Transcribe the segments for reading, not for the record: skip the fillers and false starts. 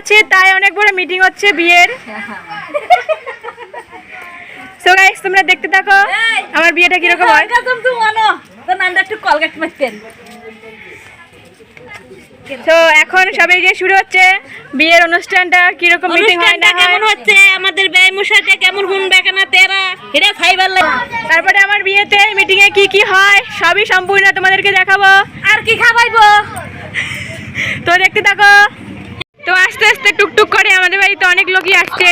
আছে তাই অনেক বড় মিটিং হচ্ছে বিয়ের। সো গাইস তোমরা দেখতে থাকো আমার বিয়েটা কিরকম হয়। তো এখন সবাই গিয়ে শুরু হচ্ছে বিয়ের অনুষ্ঠানটা কিরকম মিটিং হয় না কেমন হচ্ছে আমাদের ব্যয় মশাইটা কেমন শুনবে কেনা তেরা এটা খাইবার লাগে। তারপরে আমার বিয়েতে মিটিং এ কি কি হয় সবই সম্পূর্ণ তোমাদেরকে দেখাবো। আর কি খাওয়াইবো তো দেখতে থাকো। তো আস্তে আস্তে টুকটুক করে আমাদের বাড়িতে অনেক লোকই আসছে।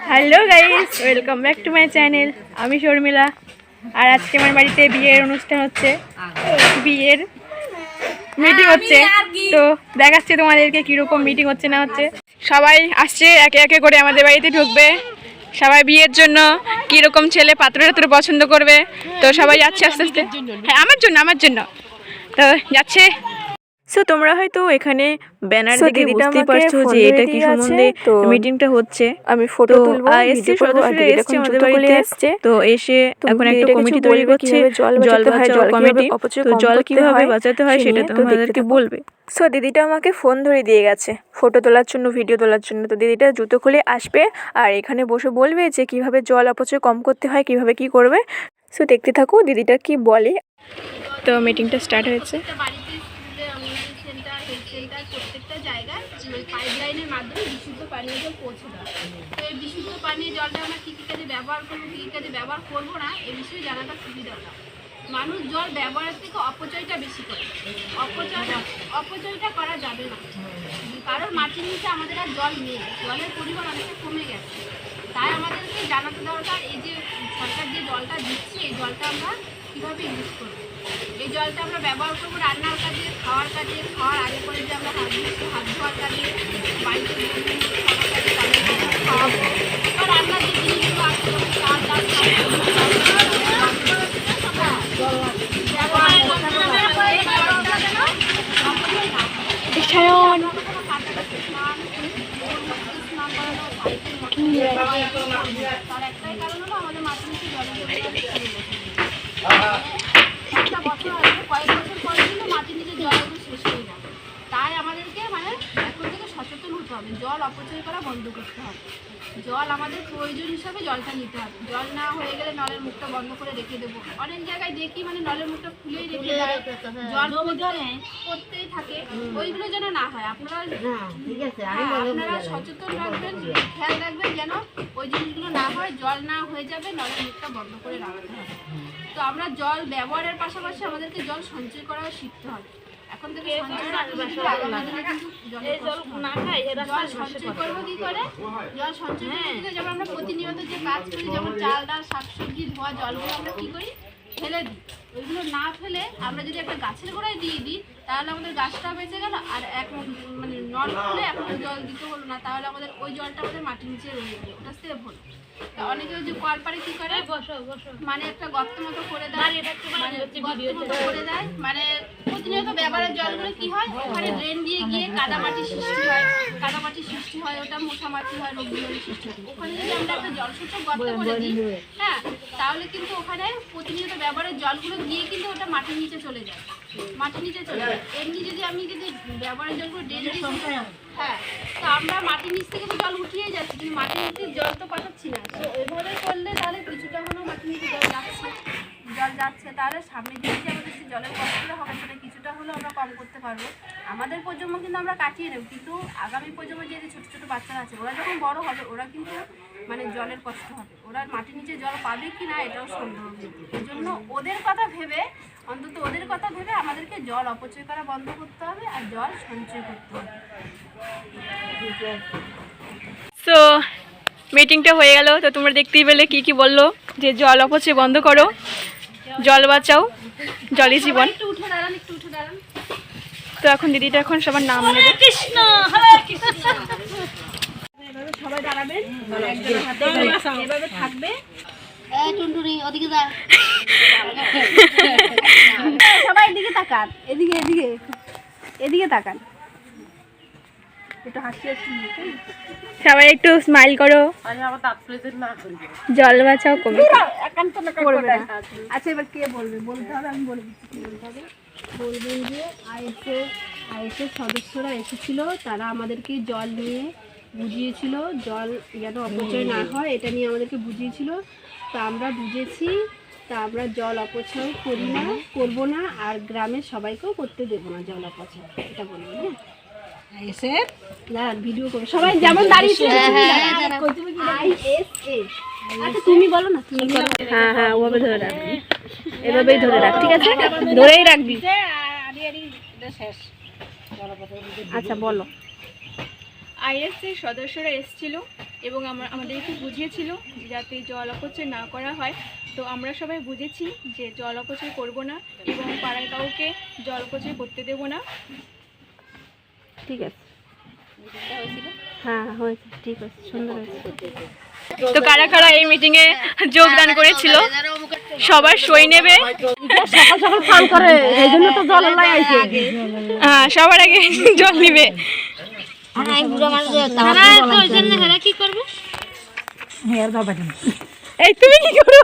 Hello guys, welcome back to my channel. আমি শর্মিলা, আর আজকে আমার বাড়িতে বিয়ের অনুষ্ঠান হচ্ছে, বিয়ের মিটিং হচ্ছে। তো দেখাচ্ছি তোমাদেরকে কিরকম মিটিং হচ্ছে না হচ্ছে। সবাই আসছে একে একে করে আমাদের বাড়িতে ঢুকবে। সবাই বিয়ের জন্য কিরকম ছেলে পাত্র টাত্র পছন্দ করবে। তো সবাই যাচ্ছে আস্তে আস্তে। হ্যাঁ আমার জন্য তো যাচ্ছে। সো তোমরা হয়তো এখানে ব্যানার দেখে বুঝতে পারছো যে এটা কি সম্বন্ধে মিটিংটা হচ্ছে। আমি ফটো তুলবো, এসছে সদস্যরা এসছে আমাদের বাড়িতে আসছে। তো এসে এখন একটা কমিটি তৈরি করছে, জল বাঁচাও কমিটি। তো জল কিভাবে বাঁচাতে হয় সেটা তোমাদেরকে বলবে। সো দিদিটা আমাকে ফোন ধরে দিয়ে গেছে ফটো তোলার জন্য, ভিডিও তোলার জন্য। তো দিদিটা জুতো খুলে আসবে আর এখানে বসে বলবে যে কিভাবে জল অপচয় কম করতে হয়, কিভাবে কি করবে। সো দেখতে থাকো দিদিটা কি বলে। তো মিটিংটা স্টার্ট হয়েছে। প্রত্যেকটা জায়গায় পাইপ লাইনের মাধ্যমে বিশুদ্ধ পানীয় জল পৌঁছে দেওয়া। তো এই বিশুদ্ধ পানীয় জলটা আমরা কী কী কাজে ব্যবহার করবো, কী কী কাজে ব্যবহার করবো না, এ বিষয়ে জানাটা খুবই দরকার। মানুষ জল ব্যবহারের থেকে অপচয়টা বেশি করে। অপচয়টা করা যাবে না, কারণ মাটির নিচে আমাদের আর জল নেই, জলের পরিমাণ অনেকটা কমে গেছে। তাই আমাদেরকে জানাতে দরকার এই যে সরকার যে জলটা দিচ্ছে এই জলটা আমরা কীভাবে ইউজ করবো। এই জলটা আমরা ব্যবহার করবো রান্নার কাজে, খাওয়ার কাজে, খাওয়ার আগে করে যে আমরা হাত ধোয়ার কাজে, বাড়িতে খাওয়াবো বা রান্নার যে জিনিসগুলো আছে চাল ডাল তার একটাই কারণ হলো আমাদের মাটির নিচে জলের একটা বছর আসবে, কয়েক বছর পরে কিন্তু মাটির নিচে জল শেষ হয়ে যাবে। তাই আমাদেরকে এখন থেকে সচেতন হতে হবে, জল অপচয় করা বন্ধ করতে হবে। জল আমাদের প্রয়োজন হিসাবে জলটা নিতে হবে। জল না হয়ে গেলে নলের মুখটা বন্ধ করে রেখে দেবো। অনেক জায়গায় দেখি নলের মুখটা খুলেই রেখে দেয়, জল করতেই থাকে। ওইগুলো যেন না হয়, আপনারা সচেতন রাখবেন, খেয়াল রাখবেন যেন ওই জিনিসগুলো না হয়। জল না হয়ে যাবে, নলের মুখটা বন্ধ করে রাখতে হবে। তো আমরা জল ব্যবহারের পাশাপাশি আমাদেরকে জল সঞ্চয় করাও শিখতে হবে। এখন থেকে জল সঞ্চয় করবো কি করে? জল সঞ্চয় করতে যেমন আমরা প্রতিনিয়ত যে কাজ করি, যেমন চাল ডাল শাকসবজি ধোয়া জলগুলো আমরা কি করি? ফেলে দিই। ওইগুলো না ফেলে আমরা যদি একটা গাছের গোড়ায় দিয়ে দিই তাহলে আমাদের গাছটা বেঁচে গেল, আর নল খুলে এখন জল দিতে হলো না, তাহলে আমাদের ওই জলটা আমাদের মাটির নিচে রয়ে গেল, ওটা সেভ হলো। অনেকে ওই যে কল পারে কি করে, একটা গর্ত মতো করে দেয়, প্রতিনিয়ত ব্যবহারের জলগুলো কি হয় ওখানে ড্রেন দিয়ে গিয়ে কাদামাটি সৃষ্টি হয়, ওটা মোটা মাটি হয়, রোগগুলোর সৃষ্টি হয়। ওখানে যদি আমরা একটা জলসূচক গর্ত করে দিই, হ্যাঁ, তাহলে কিন্তু ওখানে প্রতিনিয়ত ব্যবহারের জলগুলো গিয়ে কিন্তু ওটা মাটির নিচে চলে যায়। এমনি যদি ব্যবহারের জলগুলো ড্রেন দিয়ে, হ্যাঁ, তো আমরা মাটির নিচ থেকে তো জল উঠিয়ে যাচ্ছি, কিন্তু মাটির নিচে জল তো পাঠাচ্ছি না। তো এভাবে করলে তাহলে কিছুটা হলেও মাটির নিচে জল যাচ্ছে, তাহলে সামনে দিয়ে যে আমাদের যে জলের কষ্টটা হবে সেটা কিছুটা হলেও আমরা কম করতে পারবো। আমাদের প্রজন্ম কিন্তু আমরা কাটিয়ে নেব, কিন্তু আগামী প্রজন্ম যে ছোটো ছোটো বাচ্চারা আছে ওরা যখন বড় হবে ওরা কিন্তু জলের কষ্ট হবে, ওরা মাটির নিচে জল পাবে কি না এটাও সন্দেহ। এই জন্য ওদের কথা ভেবে আমাদেরকে জল অপচয় করা বন্ধ করতে হবে আর জল সঞ্চয় করতে হবে। সো মিটিংটা হয়ে গেল। তো তোমরা দেখতেই পেলে কি কি বললো, যে জল অপচয় বন্ধ করো, জল বাঁচাও, জলই জীবন। তো এখন দিদিটা এখন সবার নাম নেবে। কৃষ্ণ হরে কৃষ্ণ। সবাই দাঁড়াবেন, এভাবে থাকবে। সবাই এদিকে তাকান, এদিকে তাকান, একটু হাসি সবাই একটু স্মাইল করো। জল বাঁচাও কমে। আচ্ছা এবার কে বলবে? বলতে হবে, আমি বলে দিচ্ছি কি বলতে হবে। বলবেন যে আইএসের সদস্যরা এসেছিল, তারা আমাদেরকে জল নিয়ে বুঝিয়েছিল, জল যেন অপচয় না হয় এটা নিয়ে আমাদেরকে বুঝিয়েছিল। তা আমরা বুঝেছি, তা আমরা জল অপচয় করবো না, আর গ্রামের সবাইকেও করতে দেবো না জল অপচয়, এটা বলবো। হ্যাঁ না ভিডিও করো সবাই, যেমন দাঁড়িয়েছে। আচ্ছা তুমি বলো না, তুমি বলো। হ্যাঁ ওভাবে ধরে রাখবি, এভাবেই ধরে রাখ, ঠিক আছে? ধরেই রাখবি। আচ্ছা বলো। আইএসের সদস্যরা এসেছিল এবং আমাদেরকে বুঝিয়েছিল যাতে জল অপচয় না করা হয়। তো আমরা সবাই বুঝেছি যে জল অপচয় করব না এবং পাড়ায় কাউকে জল অপচয় করতে দেব না। ঠিক আছে, হ্যাঁ হয়েছে, ঠিক আছে, সুন্দর হয়েছে। তো কারা কারা এই মিটিংয়ে যোগদান করেছিল সবার সই নেবে। হ্যাঁ সবার আগে জল নিবে। কি করবে? এই তুমি কি করো?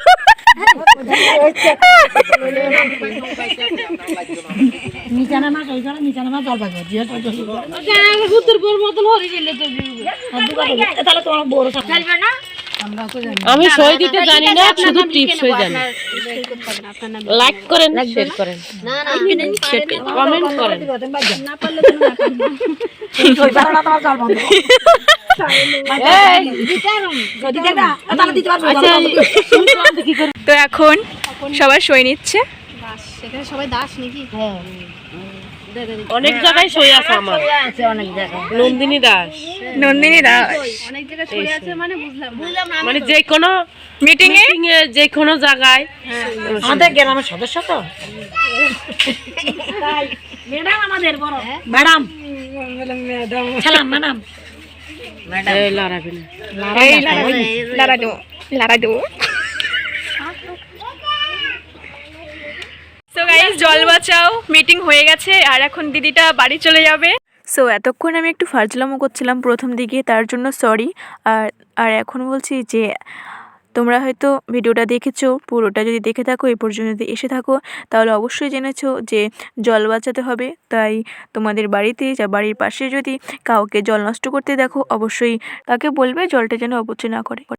আমি সই দিতে জানি না, শুধু টিপস হয়ে জানি। লাইক করেন, শেয়ার করেন, কমেন্ট করেন। তো এখন সবাই সই নিচ্ছে। সেখানে সবাই দাস নাকি? অনেক জায়গায় সই আছে আমার, নন্দিনী দাস। নন্দিনী দাস অনেক জায়গায় সই আছে মানে বুঝলাম না। মানে যে কোনো মিটিং এ যে কোনো জায়গায় আমাদের গ্রামের সদস্য তো ম্যাডাম, আমাদের বড় ম্যাডাম, সালাম ম্যাডাম। এই লড়াবি না, লারাডু। সো গাইস, জল বাঁচাও মিটিং হয়ে গেছে আর এখন দিদিটা বাড়ি চলে যাবে। সো এতক্ষণ আমি একটু ফাজলামো করছিলাম প্রথম দিকে, তার জন্য সরি। আর এখন বলছি যে তোমরা হয়তো ভিডিওটা দেখেছো, পুরোটা যদি দেখে থাকো, এই পর্যন্ত যদি এসে থাকো, তাহলে অবশ্যই জেনেছো যে জল বাঁচাতে হবে। তাই তোমাদের বাড়িতে বা বাড়ির পাশে যদি কাউকে জল নষ্ট করতে দেখো, অবশ্যই তাকে বলবে জলটা যেন অপচয় না করে।